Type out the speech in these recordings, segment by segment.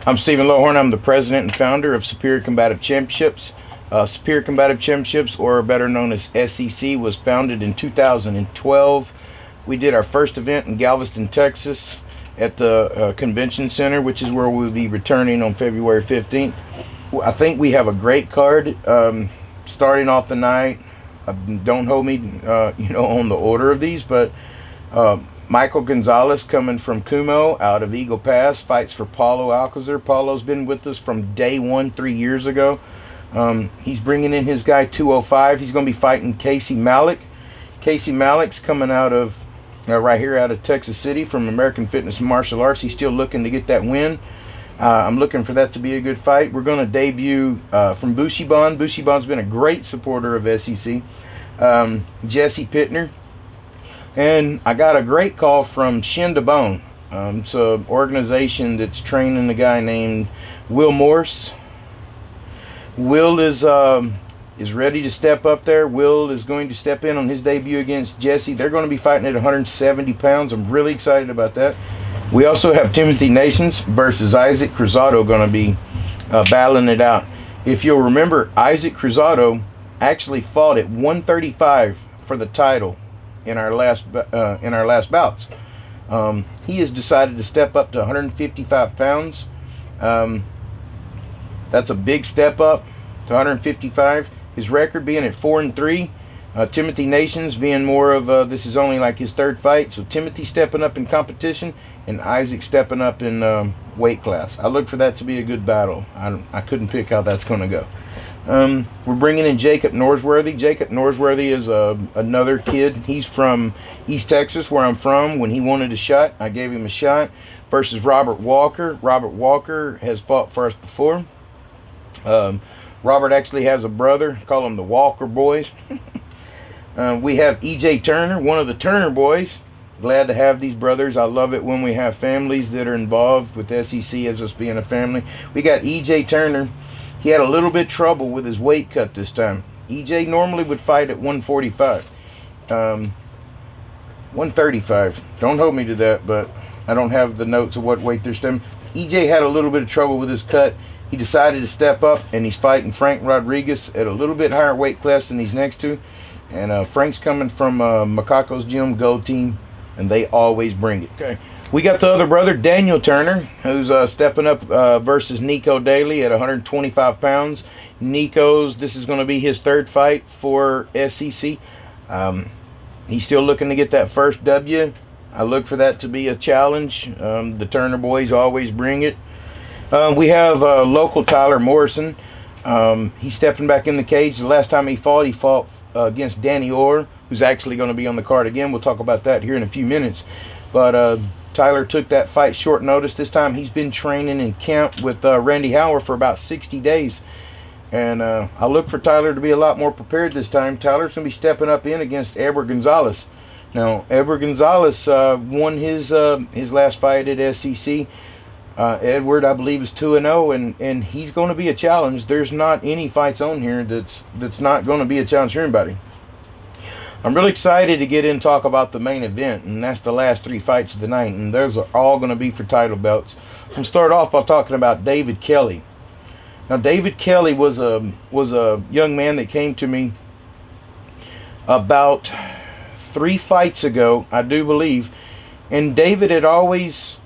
I'm Stephen Lohorn. I'm the president and founder of Superior Combative Championships. Superior Combative Championships, or better known as SCC, was founded in 2012. We did our first event in Galveston, Texas at the convention center, which is where we'll be returning on February 15th. I think we have a great card starting off the night. Don't hold me on the order of these, but Michael Gonzalez, coming from Kumo out of Eagle Pass, fights for Paulo Alcazar. Paulo's been with us from day one 3 years ago. He's bringing in his guy 205. He's going to be fighting Casey Malik. Casey Malik's coming out of right here out of Texas City from American Fitness and Martial Arts. He's still looking to get that win. I'm looking for that to be a good fight. We're going to debut from Bushiban. Bushiban's been a great supporter of SEC. Jesse Pittner. And I got a great call from Shin to Bone. It's an organization that's training a guy named Will Morse. Will is ready to step up there. Will is going to step in on his debut against Jesse. They're going to be fighting at 170 pounds. I'm really excited about that. We also have Timothy Nations versus Isaac Cruzado going to be battling it out. If you'll remember, Isaac Cruzado actually fought at 135 for the title in our last bouts. He has decided to step up to 155 pounds. That's a big step up to 155. His record being at 4-3. Timothy Nations being more of this is only like his third fight. So Timothy stepping up in competition and Isaac stepping up in weight class. I look for that to be a good battle. I couldn't pick how that's going to go. We're bringing in Jacob Norsworthy. Jacob Norsworthy is another kid. He's from East Texas, where I'm from. When he wanted a shot, I gave him a shot. Versus Robert Walker. Robert Walker has fought for us before. Robert actually has a brother. Call him the Walker Boys. We have EJ Turner, one of the Turner boys. Glad to have these brothers. I love it when we have families that are involved with SEC as us being a family. We got EJ Turner. He had a little bit trouble with his weight cut this time. EJ normally would fight at 145. 135. Don't hold me to that, but I don't have the notes of what weight they're stemming. EJ had a little bit of trouble with his cut. He decided to step up, and he's fighting Frank Rodriguez at a little bit higher weight class than he's next to. And Frank's coming from Macaco's Gym Gold Team, and they always bring it. Okay. We got the other brother, Daniel Turner, who's stepping up versus Nico Daly at 125 pounds. This is going to be his third fight for SEC. He's still looking to get that first W. I look for that to be a challenge. The Turner boys always bring it. We have local Tyler Morrison. He's stepping back in the cage. The last time he fought against Danny Orr, who's actually going to be on the card again. We'll talk about that here in a few minutes. But Tyler took that fight short notice. This time he's been training in camp with Randy Hauer for about 60 days. And I look for Tyler to be a lot more prepared this time. Tyler's going to be stepping up in against Edward Gonzalez. Now, Edward Gonzalez won his last fight at SEC. Edward, I believe, is 2-0, and he's going to be a challenge. There's not any fights on here that's not going to be a challenge for anybody. I'm really excited to get in and talk about the main event, and that's the last three fights of the night, and those are all going to be for title belts. I'm going to start off by talking about David Kelly. Now, David Kelly was a young man that came to me about 3 fights ago, I do believe, and David had always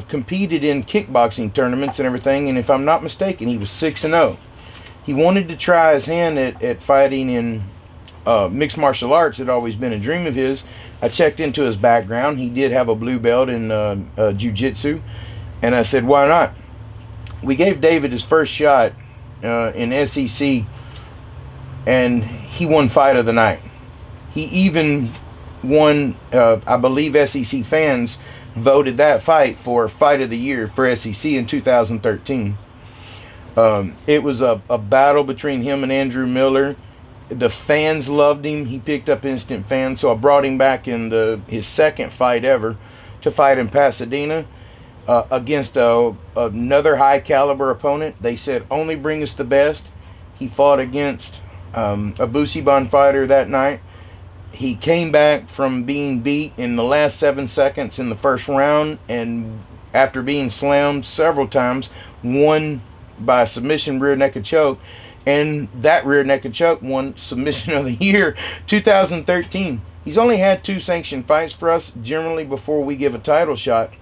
competed in kickboxing tournaments and everything, and if I'm not mistaken, he was 6-0. He wanted to try his hand at fighting in mixed martial arts. Had always been a dream of his. I checked into his background. He did have a blue belt in jiu-jitsu, and I said, why not? We gave David his first shot in SEC, and he won fight of the night. He even won, I believe SEC fans voted that fight for fight of the year for SEC in 2013. It was a battle between him and Andrew Miller. The fans loved him. He picked up instant fans, so I brought him back in his second fight ever to fight in Pasadena against another high caliber opponent. They said, only bring us the best. He fought against a Bushiban fighter that night. He came back from being beat in the last 7 seconds in the first round and after being slammed several times, won by submission rear naked choke, and that rear naked choke won submission of the year 2013. He's only had 2 sanctioned fights for us. Generally, before we give a title shot,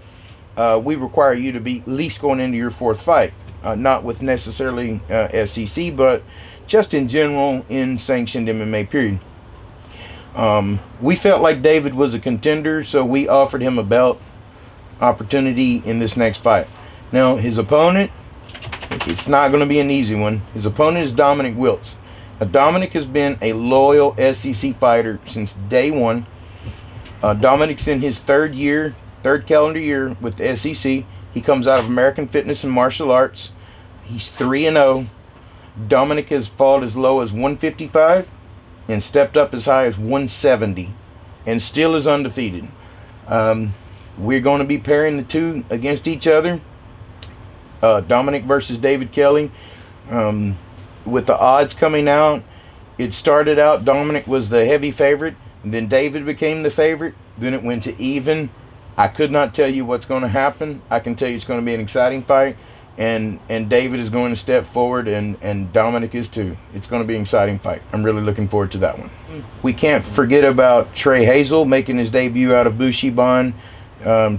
we require you to be at least going into your 4th fight. Not with necessarily SEC, but just in general in sanctioned MMA period. We felt like David was a contender, so we offered him a belt opportunity in this next fight. Now, his opponent, it's not going to be an easy one. His opponent is Dominic Wiltz. Now, Dominic has been a loyal SEC fighter since day one. Dominic's in his 3rd calendar year with the SEC. He comes out of American Fitness and Martial Arts. He's 3-0. Dominic has fallen as low as 155 and stepped up as high as 170 and still is undefeated. We're going to be pairing the two against each other. Dominic versus David Kelly. With the odds coming out, it started out Dominic was the heavy favorite, and then David became the favorite. Then it went to even. I could not tell you what's going to happen. I can tell you it's going to be an exciting fight, and David is going to step forward, and Dominic is too. It's going to be an exciting fight. I'm really looking forward to that one. We can't forget about Trey Hazel making his debut out of Bushiban.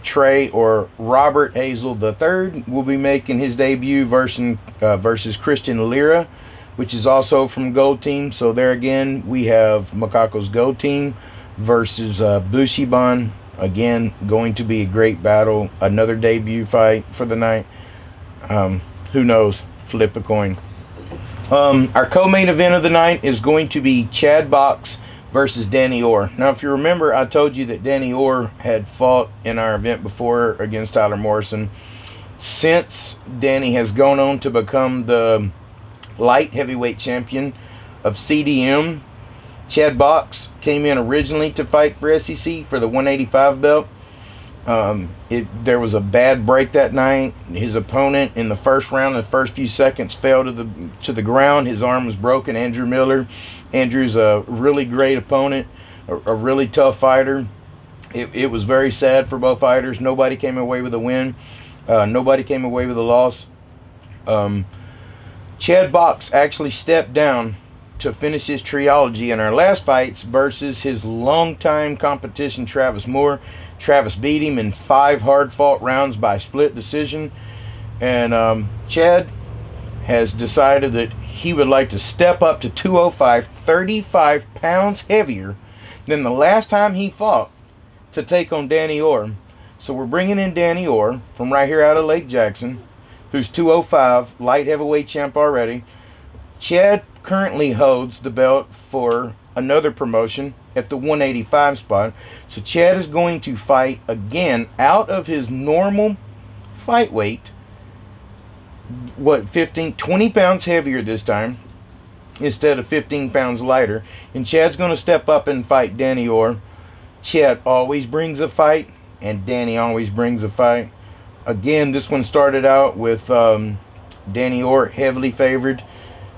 Trey, or Robert Hazel III, will be making his debut versus Christian Lira, which is also from Gold Team. So there again, we have Makako's Gold Team versus Bushiban. Again, going to be a great battle. Another debut fight for the night. Who knows? Flip a coin. Our co-main event of the night is going to be Chad Box versus Danny Orr. Now, if you remember, I told you that Danny Orr had fought in our event before against Tyler Morrison. Since Danny has gone on to become the light heavyweight champion of CDM, Chad Box came in originally to fight for SEC for the 185 belt. There was a bad break that night. His opponent in the first round, the first few seconds, fell to the ground. His arm was broken. Andrew Miller. Andrew's a really great opponent, a really tough fighter. It was very sad for both fighters. Nobody came away with a win. Nobody came away with a loss. Chad Box actually stepped down to finish his trilogy in our last fights versus his longtime competition, Travis Moore. Travis beat him in 5 hard-fought rounds by split decision. And Chad has decided that he would like to step up to 205, 35 pounds heavier than the last time he fought, to take on Danny Orr. So we're bringing in Danny Orr from right here out of Lake Jackson, who's 205, light heavyweight champ already. Chad currently holds the belt for another promotion at the 185 spot. So Chad is going to fight again out of his normal fight weight. 20 pounds heavier this time instead of 15 pounds lighter. And Chad's going to step up and fight Danny Orr. Chad always brings a fight, and Danny always brings a fight. Again, this one started out with Danny Orr heavily favored,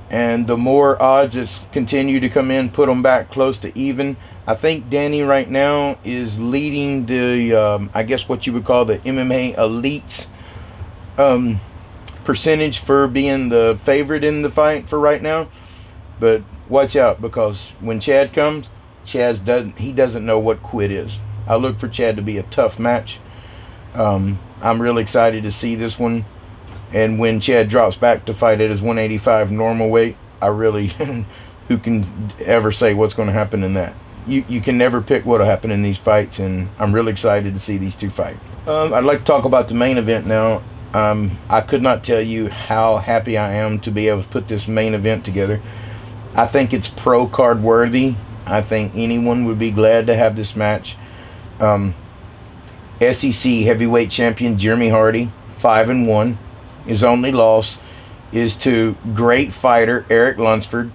and the more odds that continue to come in put them back close to even. I think Danny right now is leading the, I guess what you would call the MMA elites percentage for being the favorite in the fight for right now. But watch out, because when Chad comes, he doesn't know what quit is. I look for Chad to be a tough match. I'm really excited to see this one. And when Chad drops back to fight at his 185 normal weight, I really, who can ever say what's going to happen in that? You can never pick what will happen in these fights, and I'm really excited to see these two fight. I'd like to talk about the main event now. I could not tell you how happy I am to be able to put this main event together. I think it's pro card worthy. I think anyone would be glad to have this match. SEC heavyweight champion Jeremy Hardy, 5-1. His only loss is to great fighter Eric Lunsford,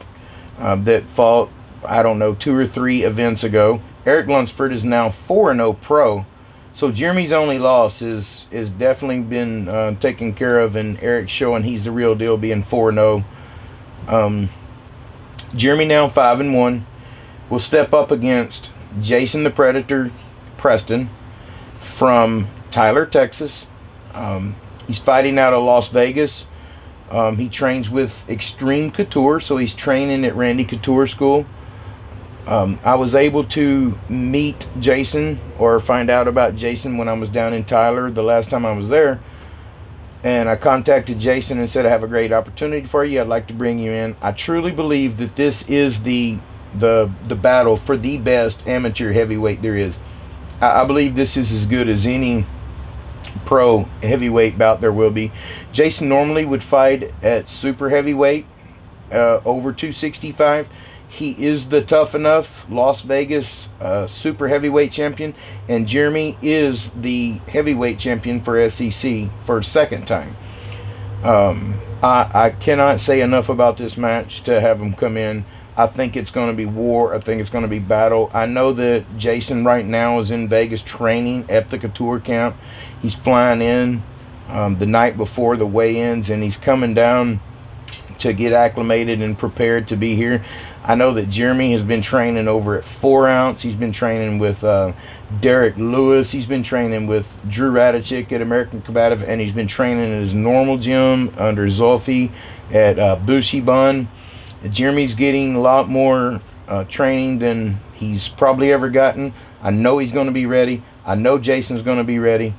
that fought, I don't know, 2 or 3 events ago. Eric Lunsford is now 4-0 pro. So Jeremy's only loss is definitely been taken care of, and Eric's showing he's the real deal, being 4-0. Jeremy now 5-1. Will step up against Jason the Predator Preston from Tyler, Texas. He's fighting out of Las Vegas. He trains with Extreme Couture, so he's training at Randy Couture School. I was able to meet Jason, or find out about Jason, when I was down in Tyler the last time I was there. And I contacted Jason and said, I have a great opportunity for you. I'd like to bring you in. I truly believe that this is the battle for the best amateur heavyweight there is. I believe this is as good as any pro heavyweight bout there will be. Jason normally would fight at super heavyweight, over 265. He is the Tough Enough Las Vegas super heavyweight champion, and Jeremy is the heavyweight champion for SEC for a second time. I cannot say enough about this match to have him come in. I think it's going to be war. I think it's going to be battle. I know that Jason right now is in Vegas training at the Couture camp. He's flying in the night before the weigh-ins, and he's coming down to get acclimated and prepared to be here. I know that Jeremy has been training over at 4 Ounce. He's been training with Derek Lewis. He's been training with Drew Radicic at American Combative, and he's been training in his normal gym under Zolfi at Bushiban. Jeremy's getting a lot more training than he's probably ever gotten. I know he's going to be ready. I know Jason's going to be ready.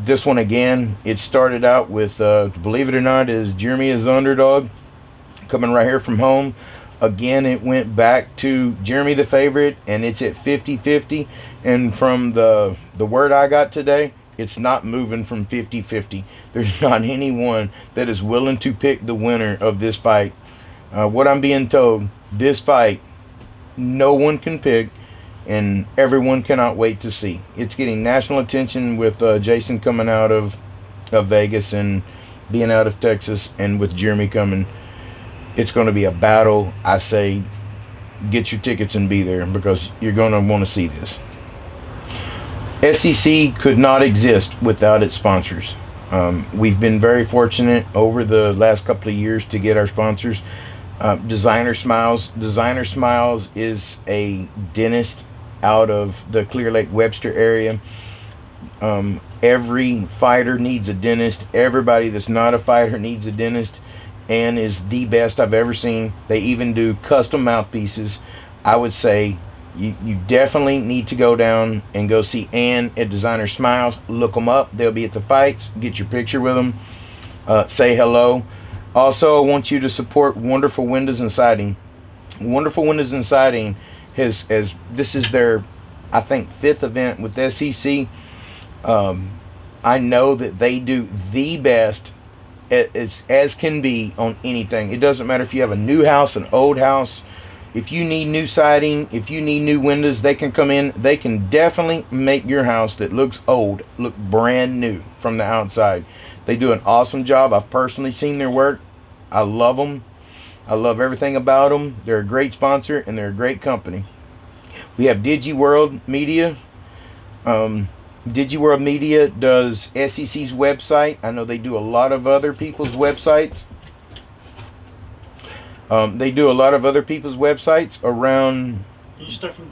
This one, again, it started out with, believe it or not, is Jeremy is the underdog, coming right here from home. Again, it went back to Jeremy the favorite, and it's at 50-50. And from the word I got today, it's not moving from 50-50. There's not anyone that is willing to pick the winner of this fight. What I'm being told, this fight, no one can pick, and everyone cannot wait to see. It's getting national attention with Jason coming out of Vegas and being out of Texas, and with Jeremy coming. It's going to be a battle. I say get your tickets and be there, because you're going to want to see this. SEC could not exist without its sponsors. We've been very fortunate over the last couple of years to get our sponsors. Designer Smiles. Designer Smiles is a dentist out of the Clear Lake Webster area. Every fighter needs a dentist. Everybody that's not a fighter needs a dentist, and is the best I've ever seen. They even do custom mouthpieces. I would say you definitely need to go down and go see Ann at Designer Smiles. Look them up. They'll be at the fights. Get your picture with them. Say hello. Also, I want you to support Wonderful Windows and Siding. Wonderful Windows and Siding has this is their, I think, 5th event with SEC. I know that they do the best as can be on anything. It doesn't matter if you have a new house, an old house. If you need new siding, if you need new windows, they can come in. They can definitely make your house that looks old look brand new from the outside. They do an awesome job. I've personally seen their work. I love them. I love everything about them. They're a great sponsor, and they're a great company. We have DigiWorld Media. DigiWorld Media does SEC's website. I know they do a lot of other people's websites. They do a lot of other people's websites around. Can you start from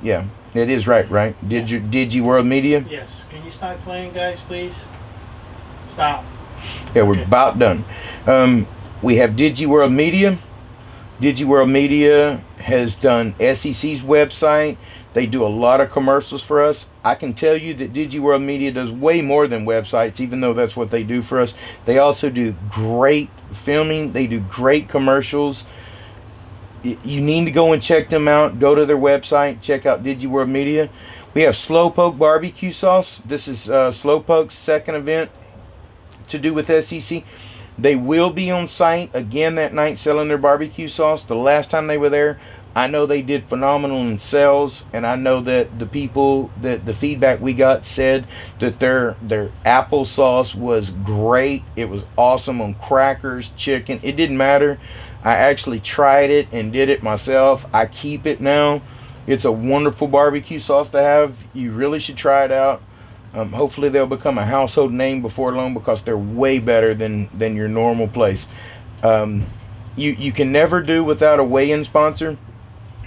yeah, it is right. DigiWorld Media. Yes. Can you start playing, guys, please? Stop. Yeah, we're about done. We have DigiWorld Media. DigiWorld Media has done SEC's website. They do a lot of commercials for us. I can tell you that DigiWorld Media does way more than websites, even though that's what they do for us. They also do great filming. They do great commercials. You need to go and check them out. Go to their website. Check out DigiWorld Media. We have Slowpoke Barbecue Sauce. This is Slowpoke's second event to do with SEC. They will be on site again that night selling their barbecue sauce. The last time they were there, I know they did phenomenal in sales, and I know that the people, that the feedback we got said that their applesauce was great. It was awesome on crackers, chicken. It didn't matter. I actually tried it and did it myself. I keep it now. It's a wonderful barbecue sauce to have. You really should try it out. Hopefully they'll become a household name before long, because they're way better than your normal place. You can never do without a weigh-in sponsor.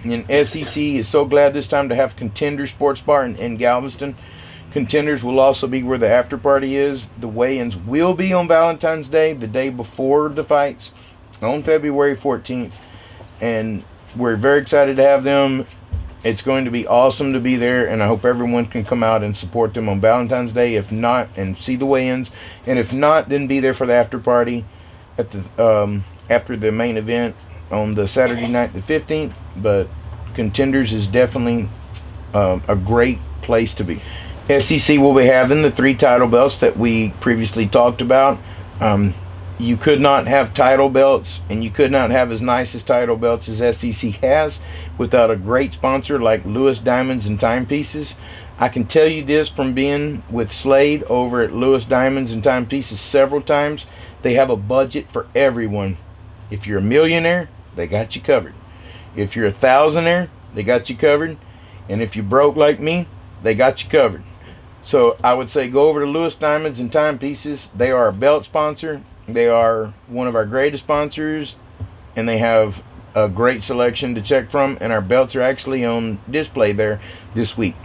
And SEC is so glad this time to have Contender Sports Bar in Galveston. Contenders will also be where the after party is. The weigh-ins will be on Valentine's Day, the day before the fights, on February 14th. And we're very excited to have them. It's going to be awesome to be there, and I hope everyone can come out and support them on Valentine's Day. If not, and see the weigh-ins, and if not, then be there for the after party at the after the main event on the Saturday night, the 15th. But Contenders is definitely a great place to be. SEC will be having the 3 title belts that we previously talked about. You could not have title belts, and you could not have as nice as title belts as SEC has without a great sponsor like Lewis Diamonds and Timepieces. I can tell you this from being with Slade over at Lewis Diamonds and Timepieces several times. They have a budget for everyone. If you're a millionaire, they got you covered. If you're a thousandaire, they got you covered. And if you're broke like me, they got you covered. So I would say go over to Lewis Diamonds and Timepieces. They are a belt sponsor. They are one of our greatest sponsors, and they have a great selection to check from, and our belts are actually on display there this week.